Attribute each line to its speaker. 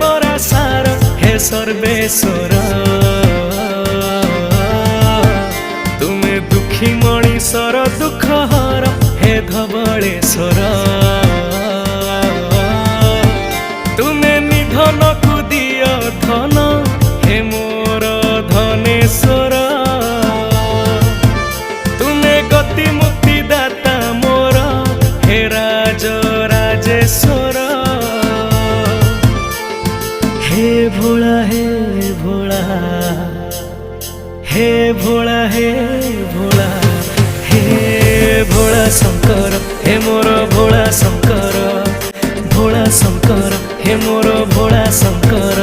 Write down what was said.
Speaker 1: परासार हे सर्वेश्वर तुमे दुखी मणिषर दुख हर हे धवलेश्वर तुमे निधन को दिय धन हे मोर धनेश्वर तुमे गति मुक्ति दाता मोर हे राज राजेश्वर हे भोला हे भोला हे भोला हे भोला हे भोला शंकर हे मोर भोला शंकर भोला शंकर हे मोर भोला शंकर।